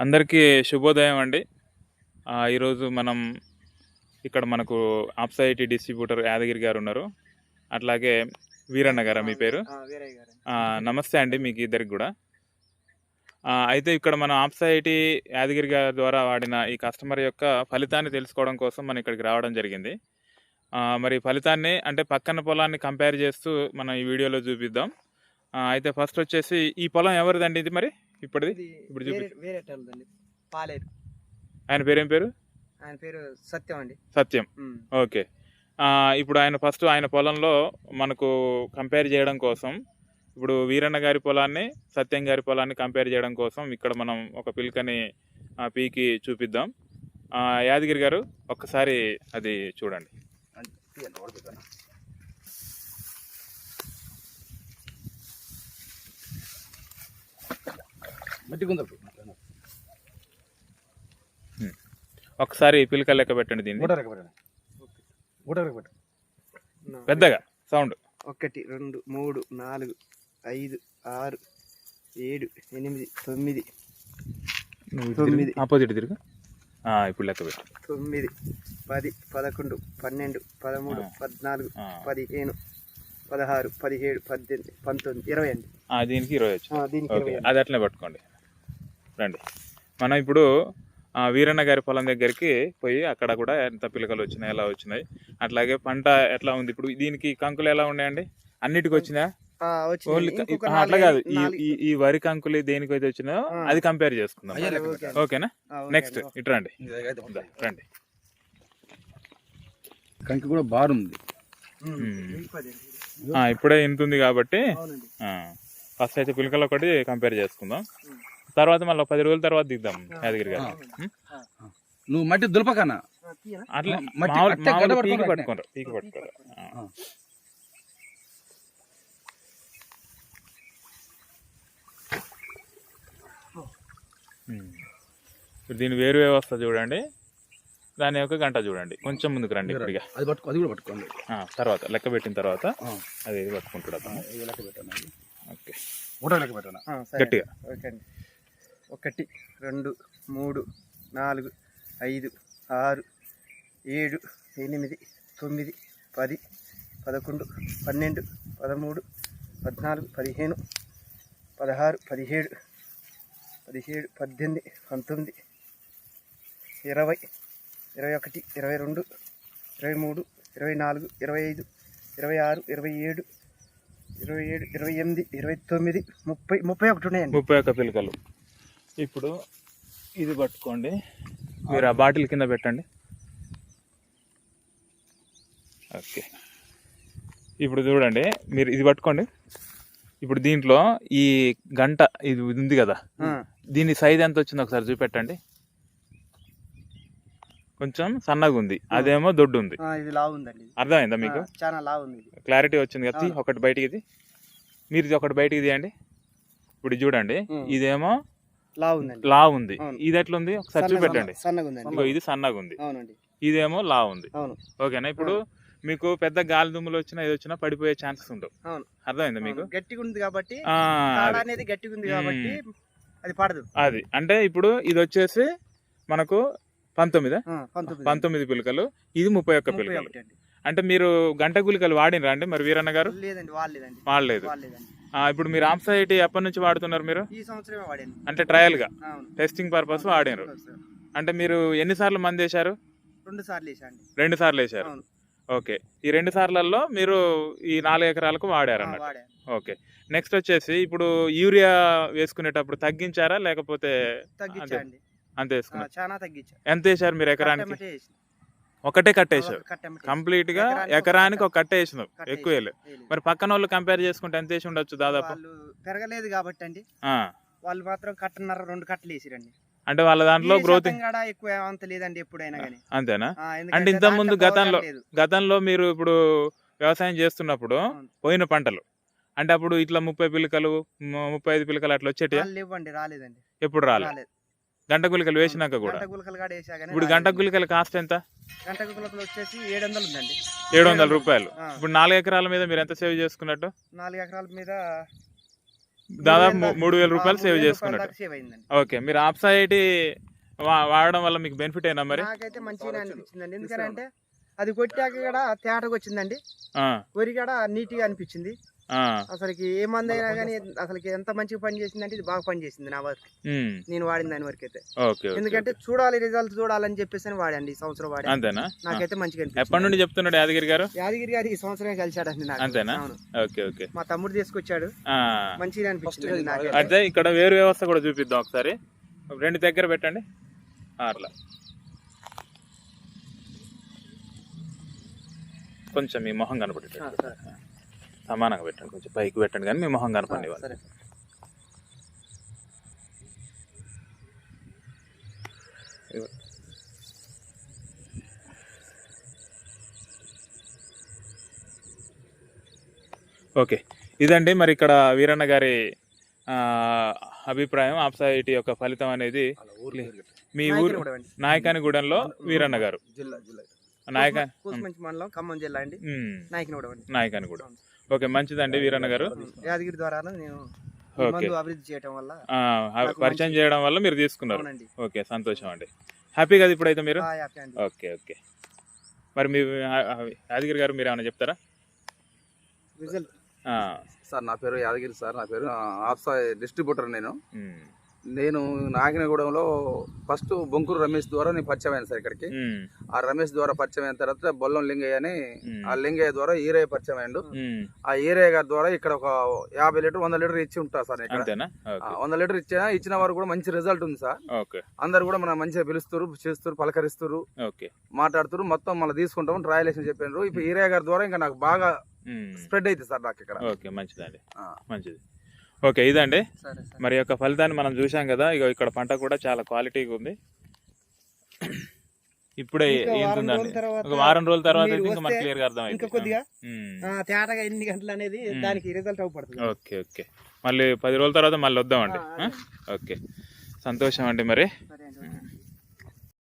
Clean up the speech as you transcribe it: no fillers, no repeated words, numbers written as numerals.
అందరికీ శుభోదయం అండి. ఈరోజు మనం ఇక్కడ మనకు ఆప్సైటీ డిస్ట్రిబ్యూటర్ యాదగిరి గారు ఉన్నారు. అట్లాగే వీరన్న గారా మీ పేరు? నమస్తే అండి మీకు ఇద్దరికి కూడా. అయితే ఇక్కడ మన ఆప్సైటీ యాదగిరి గారి ద్వారా వాడిన ఈ కస్టమర్ యొక్క ఫలితాన్ని తెలుసుకోవడం కోసం మనం ఇక్కడికి రావడం జరిగింది. మరి ఫలితాన్ని అంటే పక్కన పొలాన్ని కంపేర్ చేస్తూ మనం ఈ వీడియోలో చూపిద్దాం. అయితే ఫస్ట్ వచ్చేసి ఈ పొలం ఎవరిదండి ఇది? మరి ఇప్పుడు ఆయన పేరు ఏం పేరు? ఆయన పేరు సత్యం అండి. సత్యం. ఓకే. ఇప్పుడు ఆయన పొలంలో మనకు కంపేర్ చేయడం కోసం ఇప్పుడు వీరన్న గారి పొలాన్ని సత్యం గారి పొలాన్ని కంపేర్ చేయడం కోసం ఇక్కడ మనం ఒక పిల్కని పీకి చూపిద్దాం. యాదగిరి గారు ఒక్కసారి అది చూడండి. ఒకసారి పిలక లెక్క పెట్టండి దీన్ని పెద్దగా సౌండ్. 1 2 3 4 5 6 7 8 9 ఆపోజిట్ తిరుగు. ఇప్పుడు లెక్క పెట్టు. 9 10 11 12 13 14 15 16 17 18 19 20 అండి. దీనికి 20 వచ్చి అది అట్లనే పట్టుకోండి. రండి మనం ఇప్పుడు వీరన్న గారి పొలం దగ్గరికి పోయి అక్కడ కూడా ఎంత పిలకలు వచ్చినాయి, ఎలా వచ్చినాయి, అట్లాగే పంట ఎట్లా ఉంది, ఇప్పుడు దీనికి కంకులు ఎలా ఉన్నాయండి? అన్నిటికి వచ్చినాయా? ఓన్లీ అట్లా కాదు, ఈ వరి కంకులు దేనికి అయితే వచ్చినాయో అది కంపేర్ చేసుకుందాం. ఓకేనా? నెక్స్ట్ ఇటు రండి. రండి. కంకి కూడా బాగుంది. ఇప్పుడే ఇంతుంది కాబట్టి ఫస్ట్ అయితే పిలకలు ఒకటి కంపేర్ చేసుకుందాం. తర్వాత మళ్ళీ 10 రోజుల తర్వాత దిద్దాం యాదగిరి గారు. నువ్వు మట్టి దులపకన్నా అట్లా పీకి పట్టుకోరు. దీని వేరు వ్యవస్థ చూడండి, దాని యొక్క గంట చూడండి. కొంచెం ముందుకు రండి. ఇప్పటిగా అది కూడా పట్టుకోండి. తర్వాత లెక్క పెట్టిన తర్వాత అది పట్టుకుంటాడు అతను. ఓకే, లెక్క పెట్టాను గట్టిగా. 1 2 3 4 5 6 7 8 9 10 11 12 13 14 15 16 17 17 18 19 20 21 22 23 24 25 26 27 28 29 30 31 ఉన్నాయండి. 31 పిలకలు. ఇప్పుడు ఇది పట్టుకోండి, మీరు ఆ బాటిల్ కింద పెట్టండి. ఓకే, ఇప్పుడు చూడండి, మీరు ఇది పట్టుకోండి. ఇప్పుడు దీంట్లో ఈ గంట ఇది ఉంది కదా, దీని సైజ్ ఎంత వచ్చింది ఒకసారి చూపెట్టండి. కొంచెం సన్నగా ఉంది, అదేమో దొడ్డు ఉంది. అర్థమైందా మీకు? చాలా లావు ఉంది. క్లారిటీ వచ్చింది కదా? ఒకటి బయటికి ఇది, మీరు ఇది ఒకటి బయటికి తీయండి. ఇప్పుడు చూడండి, ఇదేమో లా ఉంది. ఇది ఎట్లా ఉంది ఒకసారి చూపెట్టండి. ఇది సన్నగా ఉంది, ఇదేమో లా ఉంది. ఓకేనా? ఇప్పుడు మీకు పెద్ద గాలి దుమ్ములు వచ్చినా ఇది వచ్చినా పడిపోయే ఛాన్సెస్ ఉండవు. అర్థమైందా మీకు? గట్టిగా ఉంది కాబట్టి గట్టిగా ఉంది కాబట్టి అది పడదు. అది అంటే ఇప్పుడు ఇది వచ్చేసి మనకు 19 పిలకలు, ఇది 31 పిలకలు. అంటే మీరు గంట గుళికలు వాడినరా అండి మరి వీరన్న గారు? వాడలేదు. ఇప్పుడు మీరు ఆప్సైటీ ఎప్పటి నుంచి వాడుతున్నారు మీరు? ఈ సంవత్సరమే వాడాను. అంటే ట్రయల్ గా టెస్టింగ్ పర్పస్ వాడారు. అంటే మీరు ఎన్నిసార్లు మంది వేశారు? 2 సార్లు వేశారు. ఓకే, ఈ 2 సార్లలో మీరు ఈ 4 ఎకరాలకు వాడారు అన్నట్టు. ఓకే, నెక్స్ట్ వచ్చేసి ఇప్పుడు యూరియా వేసుకునేటప్పుడు తగ్గించారా లేకపోతే అంతే వేసుకున్నారు? ఎంత వేసారు మీరు ఎకరానికి? ఒకటే కట్టేసావు కంప్లీట్ గా, ఎకరానికి ఒక కట్ట వేసినావు, ఎక్కువ వేయలేదు. మరి పక్కన వాళ్ళు కంపేర్ చేసుకుంటే ఎంత వేసి ఉండొచ్చు? దాదాపు పెరగలేదు కాబట్టి అండి, వాళ్ళు మాత్రం 1.5-2 కట్టలు వేసిరండి. అంటే వాళ్ళ దాంట్లో గ్రోత్ ఎక్కువ అంత లేదండి ఎప్పుడైనా కానీ. అంతేనా? అంటే ఇంత ముందు గతంలో మీరు ఇప్పుడు వ్యవసాయం చేస్తున్నప్పుడు పోయిన పంటలు అంటే అప్పుడు ఇట్లా 30 పిలకలు 35 పిలకలు అట్లా వచ్చేటి? రాలేదండి. ఎప్పుడు రాలేదు. గంట గుళికలు వేసినాక కూడా? ఇప్పుడు గంట గుళికల కాస్ట్ ఎంత? గంట గుళికలు వచ్చేసి 700 ఉందండి. 700 రూపాయలు. ఇప్పుడు 4 ఎకరాల మీద మీరు ఎంత సేవ్ చేసుకున్నట్టు? 4 ఎకరాల మీద దాదాపు 3,000 రూపాయలు సేవ్ చేసుకున్నట్టు. సేవ్ అయిందండి. ఓకే, మీరు ఆప్సైటీ వాడడం వల్ల మీకు బెనిఫిట్ అయినా మరి? నాకైతే మంచిగా అనిపించిందండి. ఎందుకంటే అది కొట్టాక కూడా తేటగా వచ్చిందండి, వరి కూడా నీట్ గా అనిపించింది. అసలుకి ఏ మంది అయినా కానీ అసలుకి ఎంత మంచిగా పని చేసిందంటే ఇది బాగా పని చేసింది నా వర్క్, నేను వాడిన దాని వరకు అయితే. ఎందుకంటే చూడాలి, రిజల్ట్ చూడాలని చెప్పేసి వాడండి, ఈ సంవత్సరం వాడి. అంతేనా? నాకైతే మంచిగా అనిపించింది. ఎప్పటి నుండి చెప్తున్నాడు యాదగిరి గారు? యాదగిరి గారు ఈ సంవత్సరమే కలిసాడండి నాకు. అంతేనా? Okay okay. మా తమ్ముడు తీసుకొచ్చాడు, మంచిగా అనిపించింది నాకు. అదే ఇక్కడ వేరు వ్యవస్థ కూడా చూపిద్దాం ఒకసారి. 2 దగ్గర పెట్టండి అట్లా. కొంచెం మీ మొహం కనపడేటట్టు సమానంగా పెట్టండి, కొంచెం పైకి పెట్టండి కానీ మీ మొహం కనపడి. ఓకే, ఇదండి మరి ఇక్కడ వీరన్న గారి అభిప్రాయం. ఆప్సైటీ యొక్క ఫలితం అనేది మీ ఊరు నాయకానిగూడెంలో వీరన్న గారు, మండలం ఖమ్మం జిల్లా అండి, నాయకానిగూడ. ఓకే, మంచిదండి వీరన్న గారు. యాదగిరి ద్వారా నేను అభివృద్ధి చేయడం వల్ల, పరిచయం చేయడం వల్ల మీరు తీసుకున్నారు. ఓకే, సంతోషం అండి. హ్యాపీ కదా ఇప్పుడైతే మీరు? Okay okay. మరి మీ యాదగిరి గారు మీరు ఏమైనా చెప్తారా? సార్ నా పేరు యాదగిరి సార్, నా పేరు ఆప్సా డిస్ట్రిబ్యూటర్. నేను నాగినగూడెంలో ఫస్ట్ బొంకూరు రమేష్ ద్వారా నేను పరిచయం అయ్యాను సార్ ఇక్కడికి. ఆ రమేష్ ద్వారా పరిచయం అయిన తర్వాత బొల్లం లింగయ్య అని, ఆ లింగయ్య ద్వారా ఈరయ్య పరిచయం అయ్యాడు. ఆ ఈరయ్య గారి ద్వారా ఇక్కడ ఒక 50 లీటర్ 100 లీటర్ ఇచ్చి ఉంటా సార్ ఇక్కడ. 100 లీటర్ ఇచ్చిన వారు కూడా మంచి రిజల్ట్ ఉంది సార్. అందరు కూడా మనం మంచిగా పిలుస్తారు, చేస్తారు, పలకరిస్తారు, మాట్లాడుతారు, మొత్తం మళ్ళీ తీసుకుంటాం ట్రయలేషన్ చెప్పారు. ఇప్పుడు ఈరయ్య గారి ద్వారా ఇంకా నాకు బాగా స్ప్రెడ్ అవుతుంది సార్ నాకు ఇక్కడ. ఓకే, మంచిదండి, మంచిది. ఓకే, ఇదండి మరి యొక్క ఫలితాన్ని మనం చూసాం కదా. ఇక ఇక్కడ పంట కూడా చాలా క్వాలిటీగా ఉంది. ఇప్పుడే ఏంటుందండి, ఒక వారం రోజుల తర్వాత ఇంకా మనకు క్లియర్ గా అర్థమైంది కొద్దిగా తేటగా ఎన్ని గంటలు అనేది దానికి రిజల్ట్ అవుపడుతుంది. ఓకే ఓకే, మళ్ళీ 10 రోజుల తర్వాత మళ్ళీ వద్దామండి. ఓకే, సంతోషం అండి మరి.